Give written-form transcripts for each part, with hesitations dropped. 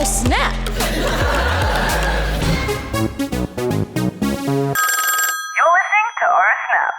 snap! You're listening to Oh Snap.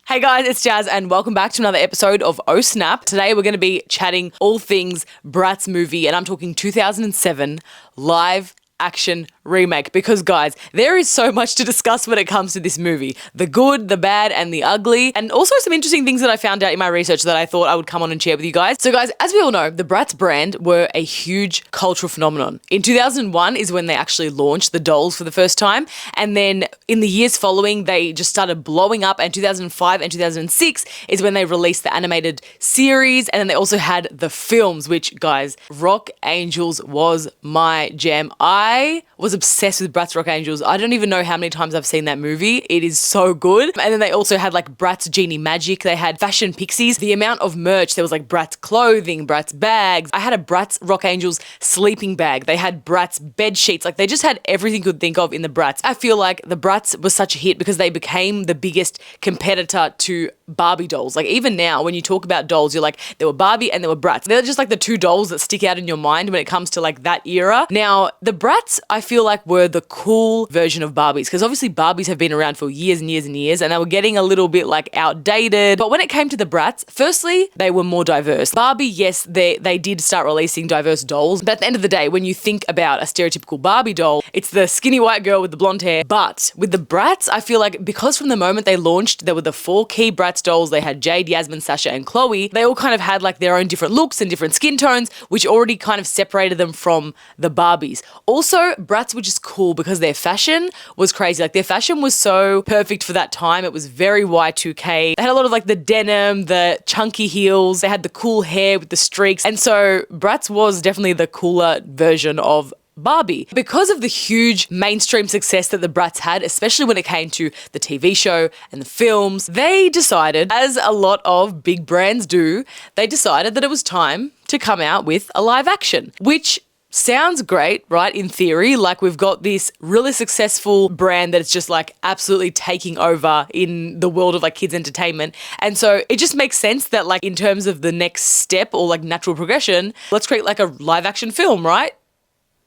Hey guys, it's Jazz and welcome back to another episode of Oh Snap. Today we're going to be chatting all things Bratz movie, and I'm talking 2007 live action remake, because guys, there is so much to discuss when it comes to this movie. The good, the bad, and the ugly, and also some interesting things that I found out in my research that I thought I would come on and share with you guys. So guys, as we all know, the Bratz brand were a huge cultural phenomenon. In 2001 is when they actually launched the dolls for the first time, and then in the years following, they just started blowing up, and 2005 and 2006 is when they released the animated series, and then they also had the films, which guys, Rock Angels was my jam. I was obsessed with Bratz Rock Angels. I don't even know how many times I've seen that movie. It is so good. And then they also had like Bratz Genie Magic. They had Fashion Pixies. The amount of merch, there was like Bratz clothing, Bratz bags. I had a Bratz Rock Angels sleeping bag. They had Bratz bed sheets. Like they just had everything you could think of in the Bratz. I feel like the Bratz was such a hit because they became the biggest competitor to Barbie dolls. Like even now when you talk about dolls, you're like, there were Barbie and there were Bratz. They're just like the two dolls that stick out in your mind when it comes to like that era. Now the Bratz, I feel like were the cool version of Barbies, because obviously Barbies have been around for years and years and years, and they were getting a little bit like outdated. But when it came to the Bratz, firstly, they were more diverse. Barbie, yes, they did start releasing diverse dolls, but at the end of the day, when you think about a stereotypical Barbie doll, it's the skinny white girl with the blonde hair. But with the Bratz, I feel like because from the moment they launched, there were the four key Bratz dolls. They had Jade, Yasmin, Sasha, and Chloe. They all kind of had like their own different looks and different skin tones, which already kind of separated them from the Barbies. Also, Bratz were just cool because their fashion was crazy. Like their fashion was so perfect for that time. It was very Y2K. They had a lot of like the denim, the chunky heels. They had the cool hair with the streaks. And so Bratz was definitely the cooler version of Barbie. Because of the huge mainstream success that the Bratz had, especially when it came to the TV show and the films, they decided, as a lot of big brands do, they decided that it was time to come out with a live action, which sounds great, right? In theory, like we've got this really successful brand that's just like absolutely taking over in the world of like kids entertainment. And so it just makes sense that like in terms of the next step or like natural progression, let's create like a live action film, right?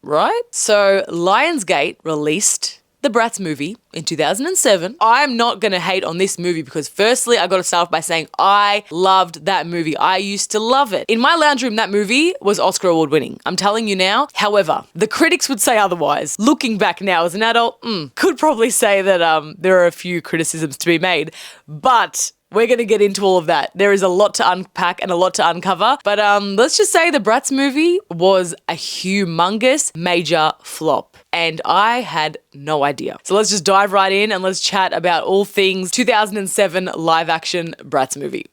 Right? So Lionsgate released the Bratz movie in 2007. I'm not going to hate on this movie because firstly, I got to start off by saying I loved that movie. I used to love it. In my lounge room, that movie was Oscar award winning. I'm telling you now. However, the critics would say otherwise. Looking back now as an adult, could probably say that there are a few criticisms to be made, but we're going to get into all of that. There is a lot to unpack and a lot to uncover. But let's just say the Bratz movie was a humongous major flop. And I had no idea. So let's just dive right in and let's chat about all things 2007 live action Bratz movie.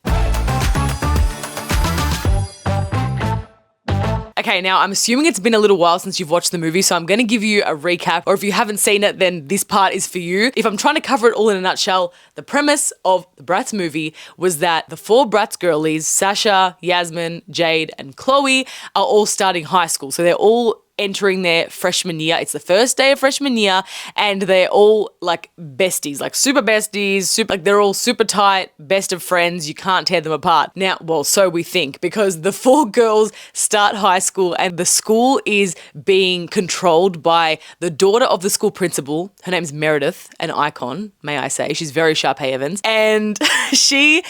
Okay, now I'm assuming it's been a little while since you've watched the movie, so I'm going to give you a recap, or if you haven't seen it, then this part is for you. If I'm trying to cover it all in a nutshell, the premise of the Bratz movie was that the four Bratz girlies, Sasha, Yasmin, Jade, and Chloe, are all starting high school. So they're all entering their freshman year. It's the first day of freshman year, and they're all like besties, like super besties, like they're all super tight, best of friends. You can't tear them apart. Now, well, so we think, because the four girls start high school and the school is being controlled by the daughter of the school principal. Her name's Meredith, an icon, may I say. She's very Sharpay Evans. And she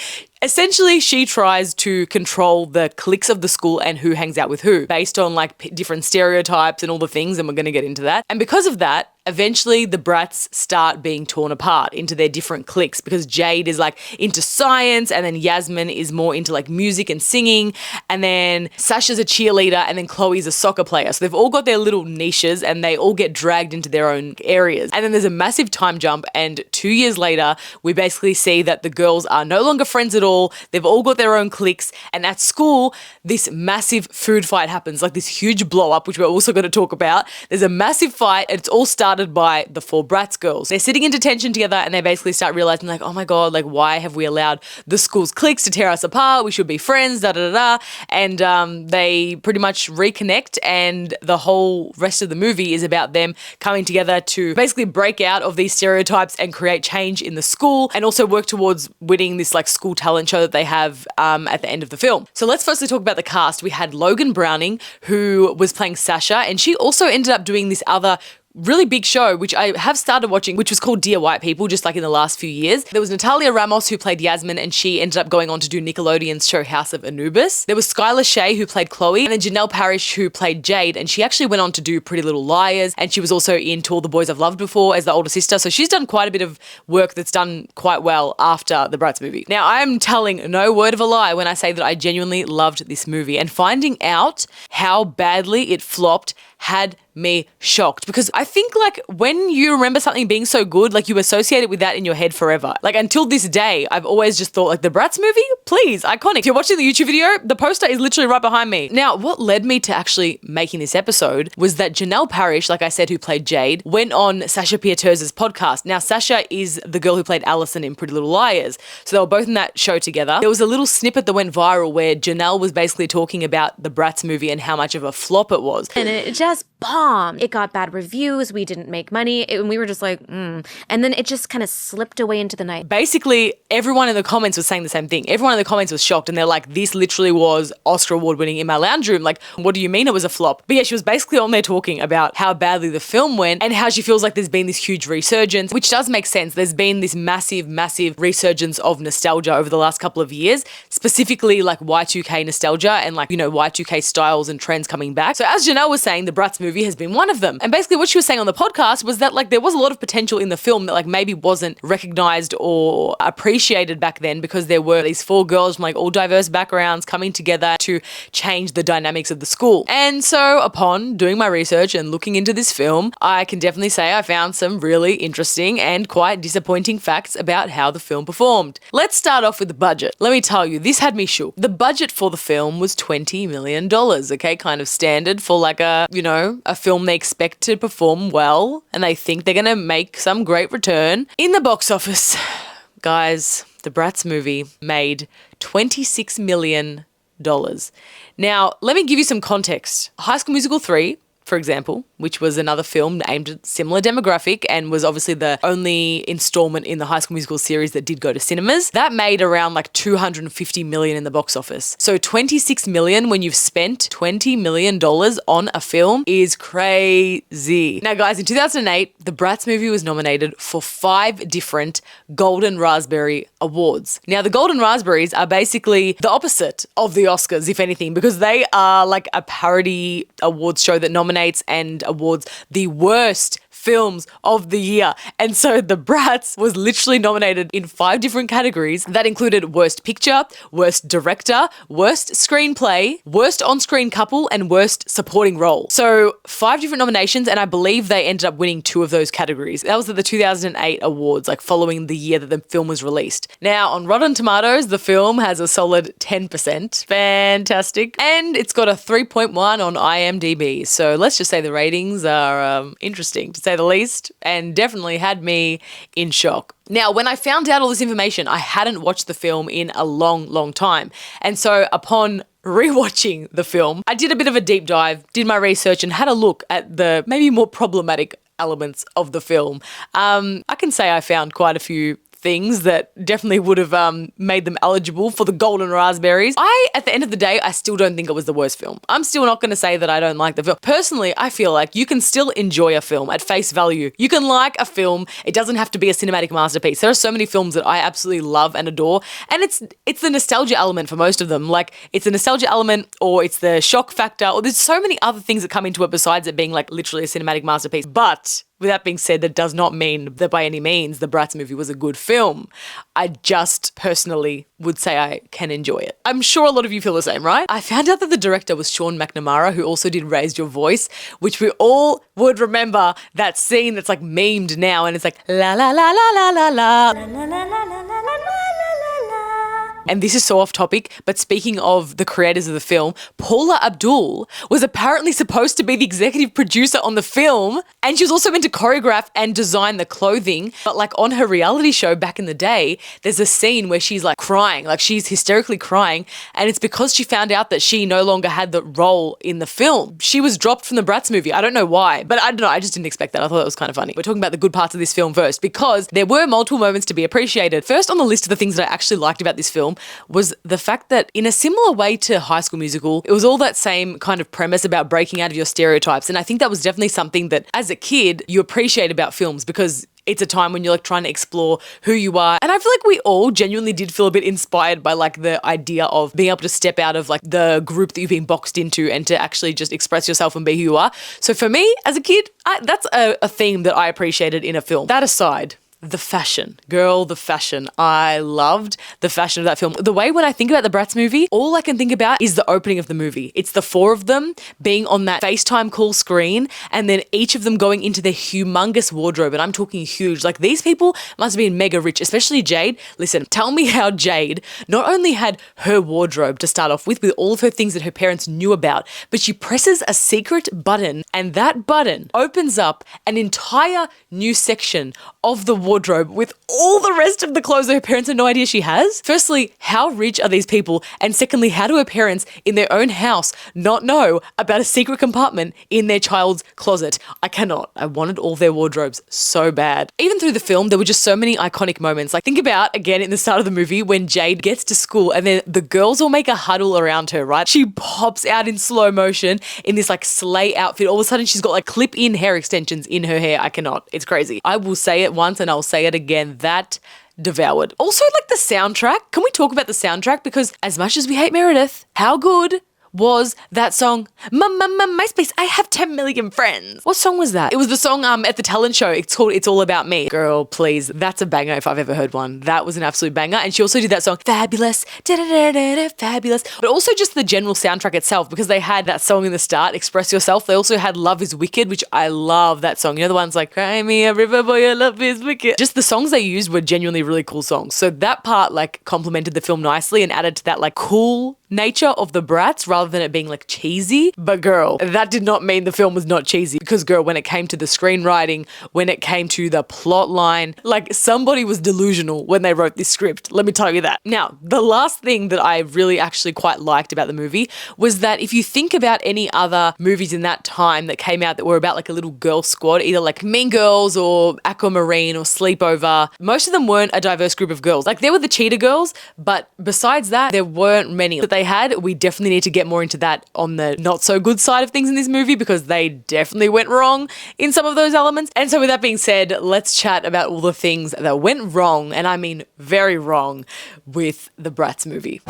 tries to control the cliques of the school and who hangs out with who based on like different stereotypes and all the things, and we're going to get into that. And because of that, eventually the Bratz start being torn apart into their different cliques, because Jade is like into science, and then Yasmin is more into like music and singing, and then Sasha's a cheerleader, and then Chloe's a soccer player. So they've all got their little niches and they all get dragged into their own areas. And then there's a massive time jump, and 2 years later, we basically see that the girls are no longer friends at all. They've all got their own cliques, and at school, this massive food fight happens, like this huge blow up, which we're also going to talk about. There's a massive fight, and it's all started started by the four Bratz girls. They're sitting in detention together and they basically start realizing like, oh my God, like why have we allowed the school's cliques to tear us apart? We should be friends, da da da da. And they pretty much reconnect, and the whole rest of the movie is about them coming together to basically break out of these stereotypes and create change in the school, and also work towards winning this like school talent show that they have at the end of the film. So let's firstly talk about the cast. We had Logan Browning, who was playing Sasha, and she also ended up doing this other really big show, which I have started watching, which was called Dear White People, just like in the last few years. There was Natalia Ramos, who played Yasmin, and she ended up going on to do Nickelodeon's show House of Anubis. There was Skylar Shea, who played Chloe, and then Janelle Parrish, who played Jade, and she actually went on to do Pretty Little Liars, and she was also in To All the Boys I've Loved Before as the older sister. So she's done quite a bit of work that's done quite well after the Bratz movie. Now, I'm telling no word of a lie when I say that I genuinely loved this movie, and finding out how badly it flopped had me shocked, because I think like when you remember something being so good, like you associate it with that in your head forever. Like until this day, I've always just thought like the Bratz movie, please, iconic. If you're watching the YouTube video, the poster is literally right behind me. Now, what led me to actually making this episode was that Janelle Parrish, like I said, who played Jade, went on Sasha Pieteuse's podcast. Now, Sasha is the girl who played Allison in Pretty Little Liars. So they were both in that show together. There was a little snippet that went viral where Janelle was basically talking about the Bratz movie and how much of a flop it was. And it just bombed. It got bad reviews. We didn't make money. And we were just like, And then it just kind of slipped away into the night. Basically, everyone in the comments was saying the same thing. Everyone in the comments was shocked, and they're like, this literally was Oscar award winning in my lounge room. Like, what do you mean it was a flop? But yeah, she was basically on there talking about how badly the film went and how she feels like there's been this huge resurgence, which does make sense. There's been this massive, massive resurgence of nostalgia over the last couple of years, specifically like Y2K nostalgia and like, you know, Y2K styles and trends coming back. So as Janelle was saying, the Bratz movie has been one of them. And basically what she was saying on the podcast was that like there was a lot of potential in the film that like maybe wasn't recognized or appreciated back then, because there were these four girls from like all diverse backgrounds coming together to change the dynamics of the school. And so upon doing my research and looking into this film, I can definitely say I found some really interesting and quite disappointing facts about how the film performed. Let's start off with the budget. Let me tell you, this had me shook. The budget for the film was $20 million, okay? Kind of standard for like a, you know, a film they expect to perform well and they think they're gonna make some great return. In the box office, guys, the Bratz movie made $26 million. Now, let me give you some context. High School Musical 3, for example, which was another film aimed at similar demographic and was obviously the only installment in the High School Musical series that did go to cinemas, that made around like $250 million in the box office. So $26 million when you've spent $20 million on a film is crazy. Now guys, in 2008, the Bratz movie was nominated for 5 different Golden Raspberry Awards. Now the Golden Raspberries are basically the opposite of the Oscars, if anything, because they are like a parody awards show that nominates and awards the worst films of the year. And so the Bratz was literally nominated in 5 different categories that included Worst Picture, Worst Director, Worst Screenplay, Worst On-Screen Couple, and Worst Supporting Role. So 5 different nominations, and I believe they ended up winning 2 of those categories. That was at the 2008 awards, like following the year that the film was released. Now, on Rotten Tomatoes, the film has a solid 10%. Fantastic. And it's got a 3.1 on IMDb. So let's just say the ratings are interesting, to say the least, and definitely had me in shock. Now, when I found out all this information, I hadn't watched the film in a long, long time. And so upon rewatching the film, I did a bit of a deep dive, did my research, and had a look at the maybe more problematic elements of the film. I can say I found quite a few things that definitely would have made them eligible for the Golden Raspberries. At the end of the day, I still don't think it was the worst film. I'm still not going to say that I don't like the film. Personally, I feel like you can still enjoy a film at face value. You can like a film. It doesn't have to be a cinematic masterpiece. There are so many films that I absolutely love and adore, and it's the nostalgia element for most of them. Like, it's the nostalgia element, or it's the shock factor, or there's so many other things that come into it besides it being like literally a cinematic masterpiece. But with that being said, that does not mean that by any means the Bratz movie was a good film. I just personally would say I can enjoy it. I'm sure a lot of you feel the same, right? I found out that the director was Sean McNamara, who also did Raise Your Voice, which we all would remember that scene that's like memed now, and it's like la la la la la la la la la la la la la la la la. And this is so off topic, but speaking of the creators of the film, Paula Abdul was apparently supposed to be the executive producer on the film, and she was also meant to choreograph and design the clothing. But like on her reality show back in the day, there's a scene where she's like crying, like she's hysterically crying, and it's because she found out that she no longer had the role in the film. She was dropped from the Bratz movie. I don't know why, but I don't know, I just didn't expect that. I thought that was kind of funny. We're talking about the good parts of this film first, because there were multiple moments to be appreciated. First on the list of the things that I actually liked about this film was the fact that in a similar way to High School Musical, it was all that same kind of premise about breaking out of your stereotypes. And I think that was definitely something that as a kid you appreciate about films, because it's a time when you're like trying to explore who you are. And I feel like we all genuinely did feel a bit inspired by like the idea of being able to step out of like the group that you've been boxed into and to actually just express yourself and be who you are. So for me as a kid, that's a theme that I appreciated in a film. That aside, the fashion. Girl, the fashion. I loved the fashion of that film. The way when I think about the Bratz movie, all I can think about is the opening of the movie. It's the four of them being on that FaceTime call screen and then each of them going into their humongous wardrobe. And I'm talking huge. Like these people must have been mega rich, especially Jade. Listen, tell me how Jade not only had her wardrobe to start off with all of her things that her parents knew about, but she presses a secret button and that button opens up an entire new section of the wardrobe with all the rest of the clothes that her parents have no idea she has. Firstly, how rich are these people? And secondly, how do her parents in their own house not know about a secret compartment in their child's closet? I cannot. I wanted all their wardrobes so bad. Even through the film, there were just so many iconic moments. Like think about, again, in the start of the movie when Jade gets to school and then the girls all make a huddle around her, right? She pops out in slow motion in this like sleigh outfit. All of a sudden she's got like clip-in hair extensions in her hair. I cannot. It's crazy. I will say it once and I'll say it again. That devoured. Also, like the soundtrack. Can we talk about the soundtrack? Because as much as we hate Meredith, how good was that song, MySpace, I have 10 million friends. What song was that? It was the song at the talent show. It's called It's All About Me. Girl, please. That's a banger if I've ever heard one. That was an absolute banger. And she also did that song, Fabulous, da-da-da-da-da, fabulous. But also just the general soundtrack itself, because they had that song in the start, Express Yourself. They also had Love is Wicked, which I love that song. You know the ones like, Cry Me a River, Boy, Your Love is Wicked. Just the songs they used were genuinely really cool songs. So that part like complemented the film nicely and added to that like cool nature of the Bratz rather than it being like cheesy. But girl, that did not mean the film was not cheesy, because girl, when it came to the screenwriting, when it came to the plot line, like somebody was delusional when they wrote this script. Let me tell you that. Now, the last thing that I really actually quite liked about the movie was that if you think about any other movies in that time that came out that were about like a little girl squad, either like Mean Girls or Aquamarine or Sleepover, most of them weren't a diverse group of girls. Like there were the cheetah girls, but besides that, there weren't many that they had. We definitely need to get more into that on the not so good side of things in this movie, because they definitely went wrong in some of those elements. And so with that being said, let's chat about all the things that went wrong, and I mean very wrong, with the Bratz movie.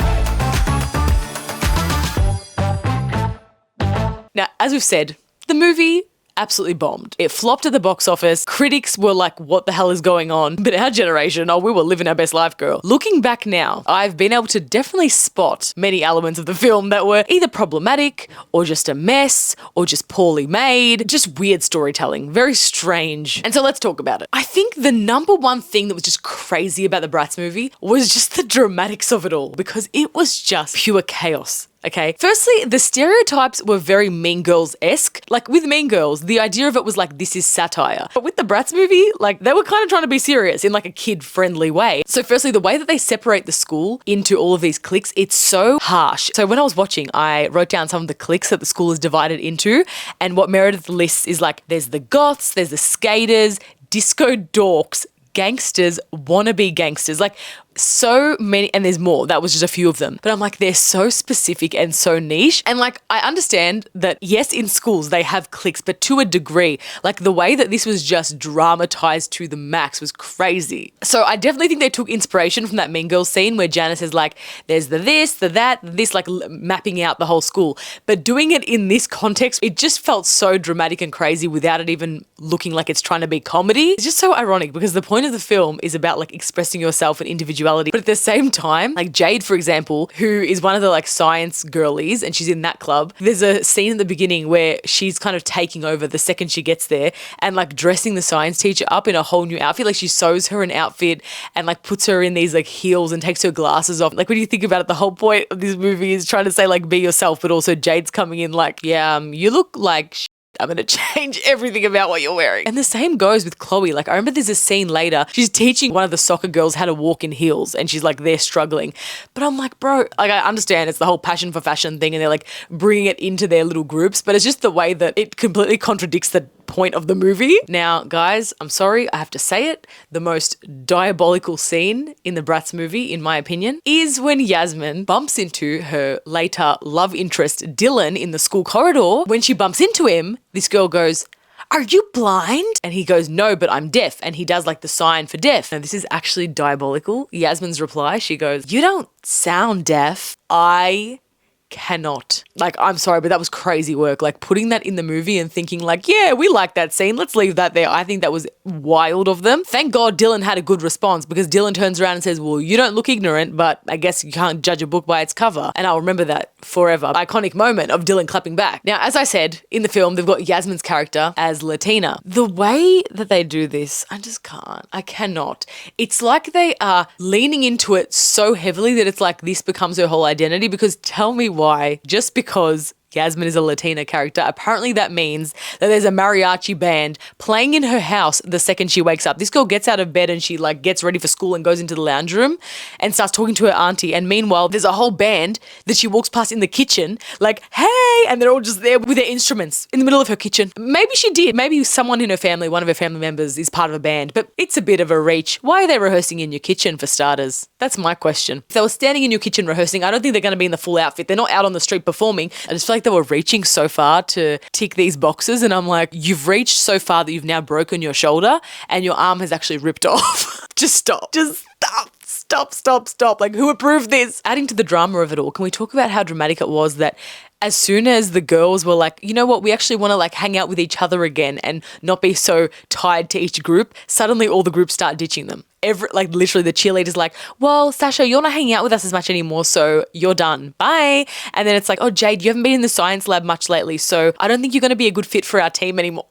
Now, as we've said, the movie absolutely bombed. It flopped at the box office. Critics were like, what the hell is going on? But our generation, oh, we were living our best life, girl. Looking back now, I've been able to definitely spot many elements of the film that were either problematic or just a mess or just poorly made, just weird storytelling, very strange. And so let's talk about it. I think the number one thing that was just crazy about the Bratz movie was just the dramatics of it all, because it was just pure chaos. Okay. Firstly, the stereotypes were very Mean Girls-esque. Like with Mean Girls, the idea of it was like, this is satire. But with the Bratz movie, like they were kind of trying to be serious in like a kid-friendly way. So firstly, the way that they separate the school into all of these cliques, it's so harsh. So when I was watching, I wrote down some of the cliques that the school is divided into. And what Meredith lists is like, there's the goths, there's the skaters, disco dorks, gangsters, wannabe gangsters, like so many, and there's more. That was just a few of them. But I'm like, they're so specific and so niche. And like, I understand that yes, in schools they have cliques, but to a degree, like the way that this was just dramatized to the max was crazy. So I definitely think they took inspiration from that Mean Girls scene where Janice is like, there's the this, the that, this, like mapping out the whole school. But doing it in this context, it just felt so dramatic and crazy without it even looking like it's trying to be comedy. It's just so ironic, because the point of the film is about like expressing yourself and individuality individuality. But at the same time, like Jade, for example, who is one of the like science girlies and she's in that club, there's a scene in the beginning where she's kind of taking over the second she gets there and like dressing the science teacher up in a whole new outfit. Like she sews her an outfit and like puts her in these like heels and takes her glasses off. Like when you think about it, the whole point of this movie is trying to say like be yourself, but also Jade's coming in like, yeah, you look like I'm going to change everything about what you're wearing. And the same goes with Chloe. Like I remember there's a scene later, she's teaching one of the soccer girls how to walk in heels and she's like, they're struggling. But I'm like, bro, like I understand it's the whole passion for fashion thing and they're like bringing it into their little groups, but it's just the way that it completely contradicts the point of the movie. Now, guys, I'm sorry, I have to say it. The most diabolical scene in the Bratz movie, in my opinion, is when Yasmin bumps into her later love interest, Dylan, in the school corridor. When she bumps into him, this girl goes, "Are you blind?" And he goes, "No, but I'm deaf." And he does like the sign for deaf. Now, this is actually diabolical. Yasmin's reply, she goes, "You don't sound deaf." I cannot. Like, I'm sorry, but that was crazy work. Like putting that in the movie and thinking like, yeah, we like that scene. Let's leave that there. I think that was wild of them. Thank God Dylan had a good response because Dylan turns around and says, well, you don't look ignorant, but I guess you can't judge a book by its cover. And I'll remember that forever. Iconic moment of Dylan clapping back. Now, as I said, in the film, they've got Yasmin's character as Latina. The way that they do this, I just can't. I cannot. It's like they are leaning into it so heavily that it's like this becomes her whole identity, because tell me why, just because Yasmin is a Latina character, apparently that means that there's a mariachi band playing in her house the second she wakes up. This girl gets out of bed and she like gets ready for school and goes into the lounge room and starts talking to her auntie. And meanwhile, there's a whole band that she walks past in the kitchen like, hey, and they're all just there with their instruments in the middle of her kitchen. Maybe she did. Maybe someone in her family, one of her family members is part of a band, but it's a bit of a reach. Why are they rehearsing in your kitchen for starters? That's my question. If they were standing in your kitchen rehearsing, I don't think they're going to be in the full outfit. They're not out on the street performing. I just feel like they were reaching so far to tick these boxes, and I'm like, you've reached so far that you've now broken your shoulder and your arm has actually ripped off. Just stop. Just stop. Like, who approved this? Adding to the drama of it all, can we talk about how dramatic it was that as soon as the girls were like, you know what, we actually want to like hang out with each other again and not be so tied to each group, suddenly all the groups start ditching them. Literally the cheerleader's like, well, Sasha, you're not hanging out with us as much anymore, so you're done. Bye. And then it's like, oh, Jade, you haven't been in the science lab much lately, so I don't think you're going to be a good fit for our team anymore.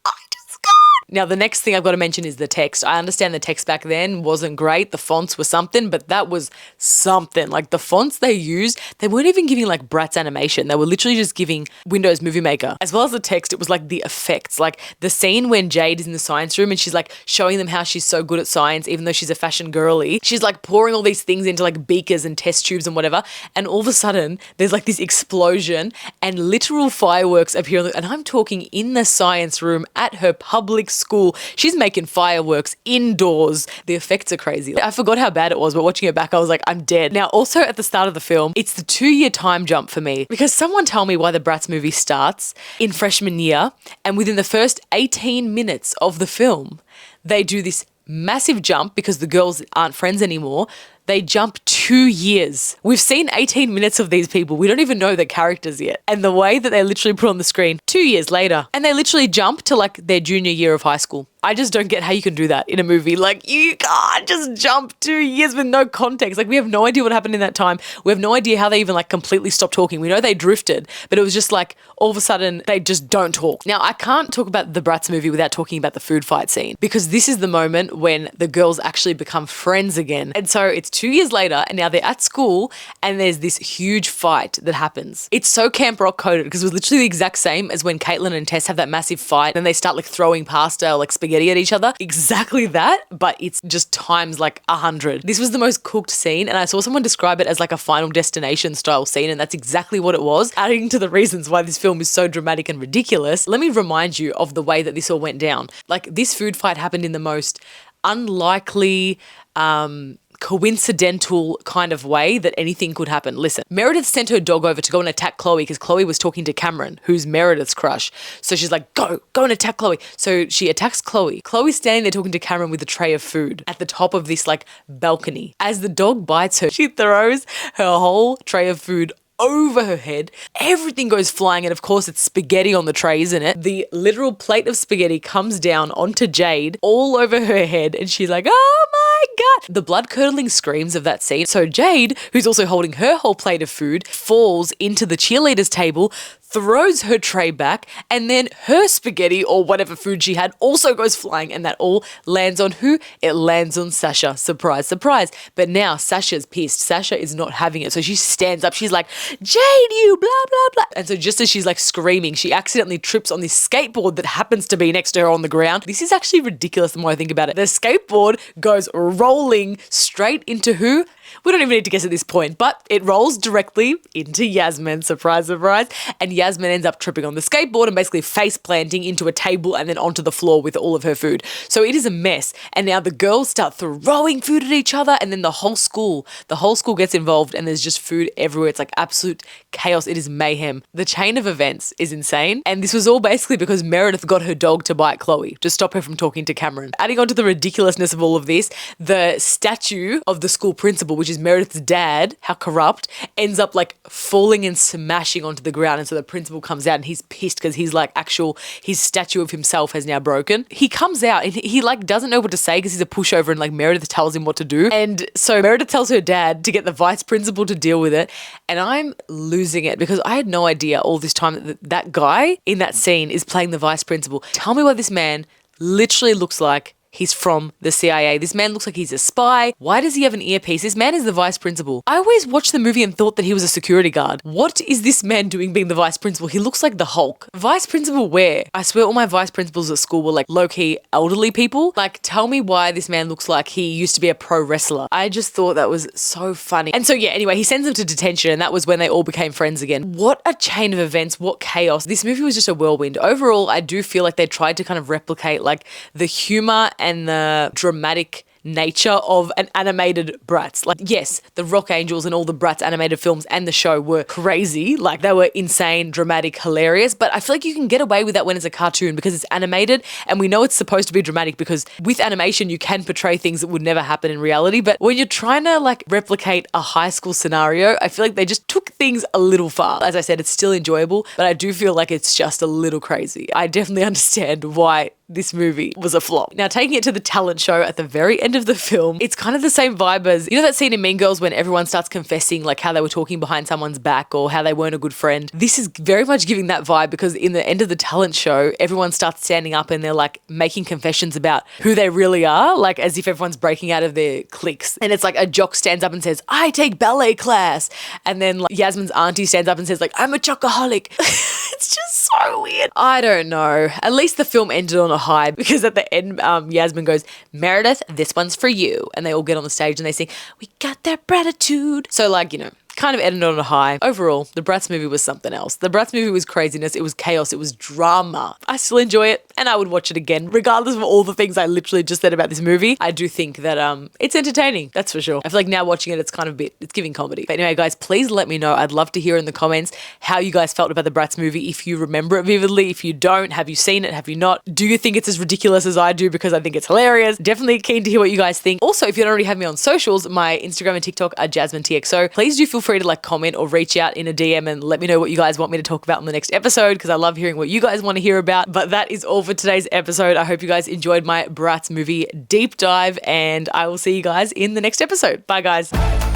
Now, the next thing I've got to mention is the text. I understand the text back then wasn't great. The fonts were something, but that was something. Like the fonts they used, they weren't even giving like Bratz animation. They were literally just giving Windows Movie Maker. As well as the text, it was like the effects. Like the scene when Jade is in the science room and she's like showing them how she's so good at science, even though she's a fashion girly. She's like pouring all these things into like beakers and test tubes and whatever. And all of a sudden, there's like this explosion and literal fireworks appear. And I'm talking in the science room at her public school. She's making fireworks indoors. The effects are crazy. I forgot how bad it was, but watching it back, I was like, I'm dead. Now, also at the start of the film, it's the 2-year time jump for me, because someone tell me why the Bratz movie starts in freshman year and within the first 18 minutes of the film, they do this massive jump because the girls aren't friends anymore. They jump 2 years. We've seen 18 minutes of these people. We don't even know their characters yet. And the way that they literally put on the screen 2 years later, and they literally jump to like their junior year of high school. I just don't get how you can do that in a movie. Like, you can't just jump 2 years with no context. Like, we have no idea what happened in that time. We have no idea how they even like completely stopped talking. We know they drifted, but it was just like all of a sudden they just don't talk. Now, I can't talk about the Bratz movie without talking about the food fight scene, because this is the moment when the girls actually become friends again. And so it's 2 years later and now they're at school and there's this huge fight that happens. It's so Camp Rock coded, because it was literally the exact same as when Caitlin and Tess have that massive fight and they start like throwing pasta or like spaghetti at each other. Exactly that, but it's just times like 100. This was the most cooked scene, and I saw someone describe it as like a Final Destination style scene, and that's exactly what it was. Adding to the reasons why this film is so dramatic and ridiculous, let me remind you of the way that this all went down. Like, this food fight happened in the most unlikely, coincidental kind of way that anything could happen. Listen, Meredith sent her dog over to go and attack Chloe because Chloe was talking to Cameron, who's Meredith's crush. So she's like, go and attack Chloe. So she attacks Chloe. Chloe's standing there talking to Cameron with a tray of food at the top of this like balcony. As the dog bites her, she throws her whole tray of food over her head. Everything goes flying, and of course it's spaghetti on the tray, isn't it? The literal plate of spaghetti comes down onto Jade all over her head, and she's like, oh my God. The blood-curdling screams of that scene. So Jade, who's also holding her whole plate of food, falls into the cheerleaders' table, throws her tray back, and then her spaghetti or whatever food she had also goes flying, and that all lands on who? It lands on Sasha. Surprise, surprise. But now Sasha's pissed. Sasha is not having it. So she stands up. She's like, Jade, you blah, blah, blah. And so just as she's like screaming, she accidentally trips on this skateboard that happens to be next to her on the ground. This is actually ridiculous the more I think about it. The skateboard goes rolling straight into who? We don't even need to guess at this point, but it rolls directly into Yasmin. Surprise, surprise. And Yasmin ends up tripping on the skateboard and basically face planting into a table and then onto the floor with all of her food. So it is a mess. And now the girls start throwing food at each other, and then the whole school gets involved, and there's just food everywhere. It's like absolute chaos. It is mayhem. The chain of events is insane. And this was all basically because Meredith got her dog to bite Chloe to stop her from talking to Cameron. Adding on to the ridiculousness of all of this, the statue of the school principal, which is Meredith's dad, how corrupt, ends up like falling and smashing onto the ground. And so the principal comes out and he's pissed because he's like his statue of himself has now broken. He comes out and he like doesn't know what to say because he's a pushover, and like Meredith tells him what to do. And so Meredith tells her dad to get the vice principal to deal with it. And I'm losing it because I had no idea all this time that that guy in that scene is playing the vice principal. Tell me why this man literally looks like he's from the CIA. This man looks like he's a spy. Why does he have an earpiece? This man is the vice principal. I always watched the movie and thought that he was a security guard. What is this man doing being the vice principal? He looks like the Hulk. Vice principal where? I swear all my vice principals at school were like low-key elderly people. Like, tell me why this man looks like he used to be a pro wrestler. I just thought that was so funny. And so yeah, anyway, he sends them to detention, and that was when they all became friends again. What a chain of events. What chaos. This movie was just a whirlwind. Overall, I do feel like they tried to kind of replicate like the humor and the dramatic nature of an animated Bratz. Like, yes, the Rock Angels and all the Bratz animated films and the show were crazy. Like, they were insane, dramatic, hilarious. But I feel like you can get away with that when it's a cartoon because it's animated, and we know it's supposed to be dramatic because with animation you can portray things that would never happen in reality. But when you're trying to like replicate a high school scenario, I feel like they just took things a little far. As I said, it's still enjoyable, but I do feel like it's just a little crazy. I definitely understand why this movie was a flop. Now, taking it to the talent show at the very end of the film, it's kind of the same vibe as, you know that scene in Mean Girls when everyone starts confessing like how they were talking behind someone's back or how they weren't a good friend? This is very much giving that vibe because in the end of the talent show, everyone starts standing up and they're like making confessions about who they really are, like as if everyone's breaking out of their cliques. And it's like a jock stands up and says, I take ballet class. And then like Yasmin's auntie stands up and says like, I'm a chocoholic. It's just so weird. I don't know. At least the film ended on a high because at the end, Yasmin goes, Meredith, this one's for you. And they all get on the stage and they sing, we got that gratitude. So like, you know, kind of ended on a high. Overall, the Bratz movie was something else. The Bratz movie was craziness. It was chaos. It was drama. I still enjoy it and I would watch it again. Regardless of all the things I literally just said about this movie, I do think that it's entertaining. That's for sure. I feel like now watching it, it's kind of it's giving comedy. But anyway, guys, please let me know. I'd love to hear in the comments how you guys felt about the Bratz movie. If you remember it vividly, if you don't, have you seen it? Have you not? Do you think it's as ridiculous as I do? Because I think it's hilarious. Definitely keen to hear what you guys think. Also, if you don't already have me on socials, my Instagram and TikTok are JasmineTXO. Please do feel free to like comment or reach out in a DM and let me know what you guys want me to talk about in the next episode because I love hearing what you guys want to hear about. But that is all for today's episode. I hope you guys enjoyed my Bratz movie deep dive and I will see you guys in the next episode. Bye guys.